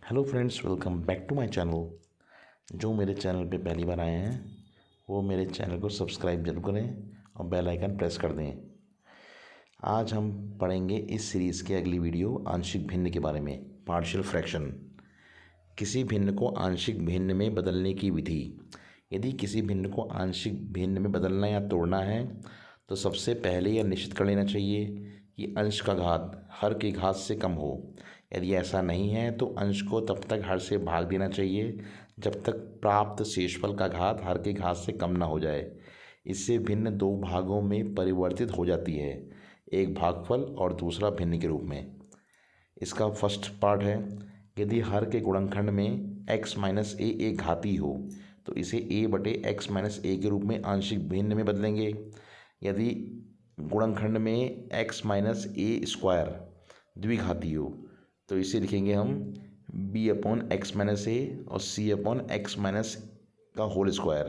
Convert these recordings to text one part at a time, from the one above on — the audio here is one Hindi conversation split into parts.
Hello friends, welcome back to my channel. जो मेरे चैनल पे पहली बार आए हैं वो मेरे चैनल को सब्सक्राइब जरूर करें और बेल आइकन प्रेस कर दें। आज हम पढ़ेंगे इस सीरीज़ के अगली वीडियो आंशिक भिन्न के बारे में, पार्शियल फ्रैक्शन। किसी भिन्न को आंशिक भिन्न में बदलने की विधि। यदि किसी भिन्न को आंशिक भिन्न में बदलना या तोड़ना है तो सबसे पहले यह निश्चित कर लेना चाहिए कि अंश का घात हर के घात से कम हो। यदि ऐसा नहीं है तो अंश को तब तक हर से भाग देना चाहिए जब तक प्राप्त शेषफल का घात हर के घात से कम ना हो जाए। इससे भिन्न दो भागों में परिवर्तित हो जाती है, एक भागफल और दूसरा भिन्न के रूप में। इसका फर्स्ट पार्ट है, यदि हर के गुणनखंड में x माइनस ए एक घाती हो तो इसे a बटे x माइनस ए के रूप में आंशिक भिन्न में बदलेंगे। यदि गुणनखंड में x माइनस ए स्क्वायर द्विघाती हो तो इसे लिखेंगे हम b upon X minus A और c अपॉन एक्स माइनस का whole square,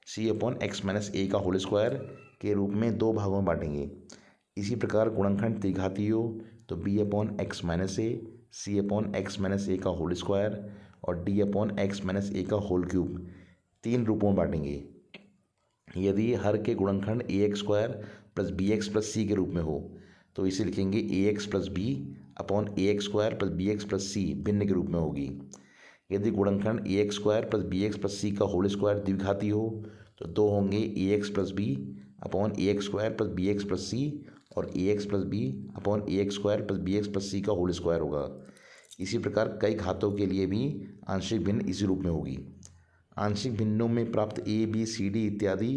c upon X minus A का होल स्क्वायर के रूप में दो भागों में बांटेंगे। इसी प्रकार गुणनखंड त्रिघाती हो तो b upon X minus A, c upon X minus A का होल स्क्वायर और d upon X minus A का होल क्यूब तीन रूपों में बांटेंगे। यदि हर के गुणनखंड A X square plus B X plus C के रूप में हो तो इसे लिखेंगे A X plus B upon A X square plus B X plus C भिन्न के रूप में होगी। यदि गुणनखंड A X square plus B X plus C का होल स्क्वायर द्विघाती हो तो दो होंगे A X plus B upon A X square plus B X plus C और ए X plus B upon A X square plus B X plus C का होल स्क्वायर होगा। इसी प्रकार कई घातों के लिए भी आंशिक भिन्न इसी रूप में होगी। आंशिक भिन्नों में प्राप्त ए बी सी डी इत्यादि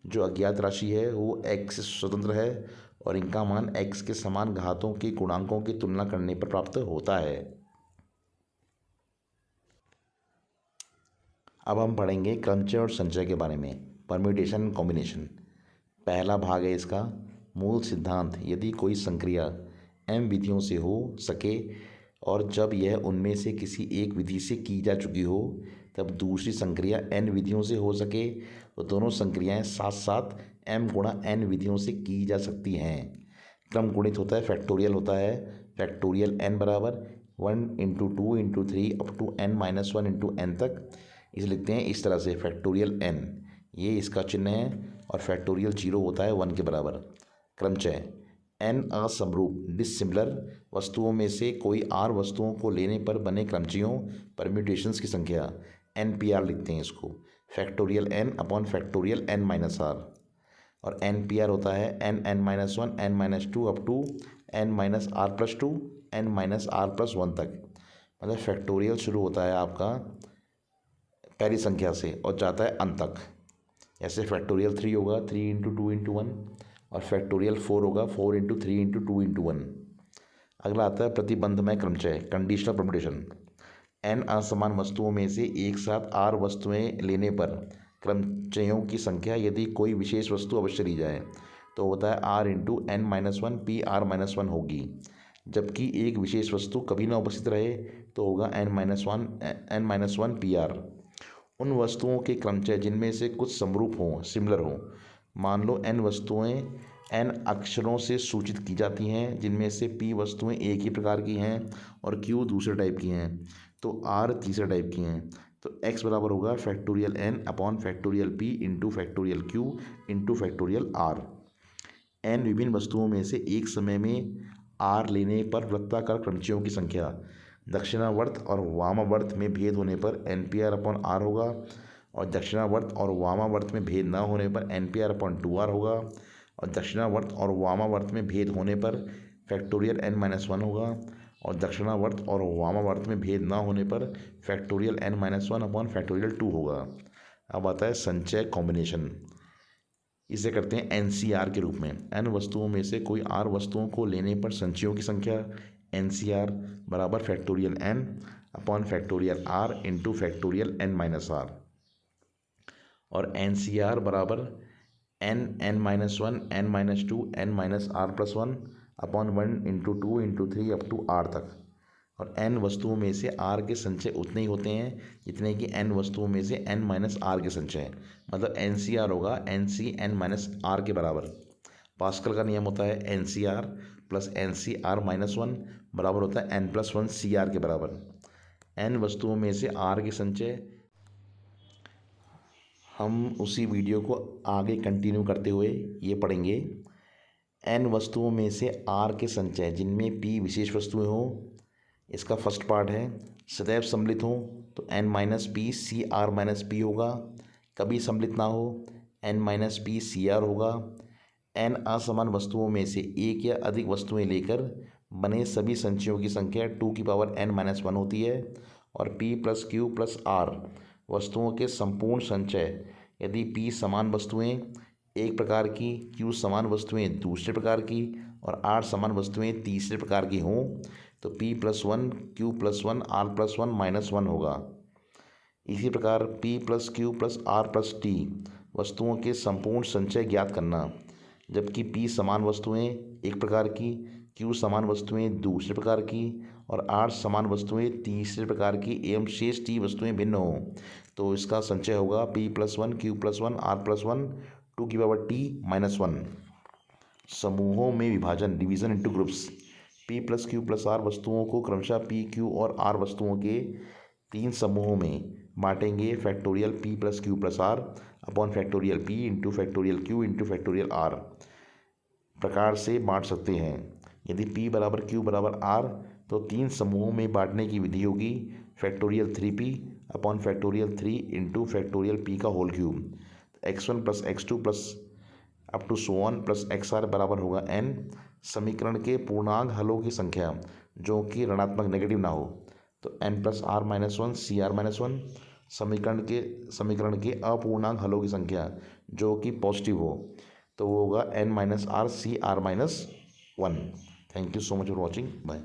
जो अज्ञात राशि है वो x से स्वतंत्र है और इनका मान x के समान घातों के गुणांकों की तुलना करने पर प्राप्त होता है। अब हम पढ़ेंगे क्रमचय और संचय के बारे में, परम्यूटेशन एंड कॉम्बिनेशन। पहला भाग है इसका मूल सिद्धांत। यदि कोई संक्रिया m विधियों से हो सके और जब यह उनमें से किसी एक विधि से की जा चुकी हो तब दूसरी संक्रिया n विधियों से हो सके तो दोनों संक्रियाएं साथ साथ m गुणा n विधियों से की जा सकती हैं। क्रम गुणित होता है, फैक्टोरियल होता है। फैक्टोरियल n बराबर 1 into 2 into 3 up to n minus 1 into n तक। इसे लिखते हैं इस तरह से, फैक्टोरियल n, ये इसका चिन्ह है, और फैक्टोरियल 0 होता है 1 के बराबर। क्रमचय n असमरूप डिसिमिलर वस्तुओं में से कोई r वस्तुओं को लेने पर बने क्रमचयों परम्यूटेशंस की संख्या NPR लिखते हैं इसको, factorial n upon factorial n minus r। और NPR होता है n minus 1 n minus 2 up to n minus r plus 2 n minus r plus 1 तक। मतलब फैक्टोरियल शुरू होता है आपका पहली संख्या से और जाता है अंत तक। ऐसे फैक्टोरियल 3 होगा 3 इंटू 2 इंटू 1 और फैक्टोरियल 4 होगा 4 इंटू 3 इंटू 2 इंटू 1। अगला आता है प्रतिबंधमय क्रमचय, कंडीशनल परम्यूटेशन। n असमान वस्तुओं में से एक साथ r वस्तुएं लेने पर क्रमचयों की संख्या यदि कोई विशेष वस्तु अवश्य ली जाए तो होता है r into n minus 1 P R minus 1 होगी। जबकि एक विशेष वस्तु कभी ना उपस्थित रहे तो होगा n माइनस 1 पी आर। उन वस्तुओं के क्रमचय जिनमें से कुछ समरूप हों, सिमिलर हों। मान लो n वस्तुएं n अक्षरों से सूचित की जाती हैं जिनमें से p वस्तुएं एक ही प्रकार की हैं और q दूसरे टाइप की हैं तो r तीसरे टाइप की हैं। तो x बराबर होगा factorial n upon factorial p into factorial q into factorial r। n विभिन्न वस्तुओं में से एक समय में r लेने पर वृत्ताकार क्रमचयों की संख्या दक्षिणावर्त और वामावर्त में भेद होने पर NPR अपॉन r होगा और दक्षिणावर्त और वामावर्त में भेद न होने पर NPR अपॉन 2r होगा और दक्षिणावर्त और वामावर्त में भेद होने पर फैक्टोरियल n माइनस 1 होगा और दक्षिणावर्त और वामावर्त में भेद ना होने पर factorial n minus 1 upon factorial 2 होगा। अब आता है संचय कॉम्बिनेशन। इसे करते हैं NCR के रूप में। n वस्तुओं में से कोई r वस्तुओं को लेने पर संचयों की संख्या NCR बराबर factorial n upon factorial r into factorial n minus r। और NCR बराबर n minus 1 n minus 2 n minus r plus 1 upon 1 into 2 into 3 up to r तक। और n वस्तुओं में से r के संचय उतने ही होते हैं जितने कि n वस्तुओं में से n माइनस r के संचय हैं। मतलब NCR होगा NC n माइनस r के बराबर। पास्कल का नियम होता है NCR प्लस NCR माइनस 1 बराबर होता है n प्लस 1 CR के बराबर। n वस्तुओं में से r के संचय। हम उसी वीडियो को आगे कंटिन्यू करते हुए ये पढ़ेंगे, n वस्तुओं में से r के संचय जिनमें p विशेष वस्तुएं हों। इसका फर्स्ट पार्ट है सदैव सम्मिलित हों तो n minus P C R minus P होगा। कभी सम्मिलित ना हो n minus P C R होगा। n असमान वस्तुओं में से एक या अधिक वस्तुएं लेकर बने सभी संचयों की संख्या 2 की पावर n माइनस 1 होती है। और p plus Q plus R वस्तुओं के संपूर्ण संचय यदि p समान वस्तुएं एक प्रकार की, q समान वस्तुएं दूसरे प्रकार की और r समान वस्तुएं तीसरे प्रकार की हों तो p plus 1 q plus 1 r plus 1 minus 1 होगा। इसी प्रकार p plus Q plus r plus t वस्तुओं के संपूर्ण संचय ज्ञात करना। जबकि p समान वस्तुएं एक प्रकार की, q समान वस्तुएं दूसरे प्रकार की और r समान वस्तुएं तीसरे प्रकार की एवं शेष t वस्तुएं भिन्न हों तो इसका संचय होगा p plus 1 q plus 1 r plus 1 2 की पावर t माइनस 1। समूहों में विभाजन division into groups. p plus Q plus R वस्तुओं को क्रमशः p क्यू और r वस्तुओं के 3 समूहों में बांटेंगे। Factorial p plus Q plus R upon factorial p into factorial q into factorial r प्रकार से बांट सकते हैं। यदि p बराबर q बराबर r तो 3 समूहों में बांटने की विधि होगी factorial 3p upon factorial 3 into factorial p का whole cube. x1 plus x2 plus up to so on plus xr बराबर होगा n। समीकरण के पूर्णांक हलों की संख्या जो कि ऋणात्मक नेगेटिव ना हो तो n plus R minus 1 C R minus 1। समीकरण के अपूर्णांक हलों की संख्या जो कि पॉजिटिव हो तो वो होगा n minus R C R minus 1। Thank you so much for watching. Bye.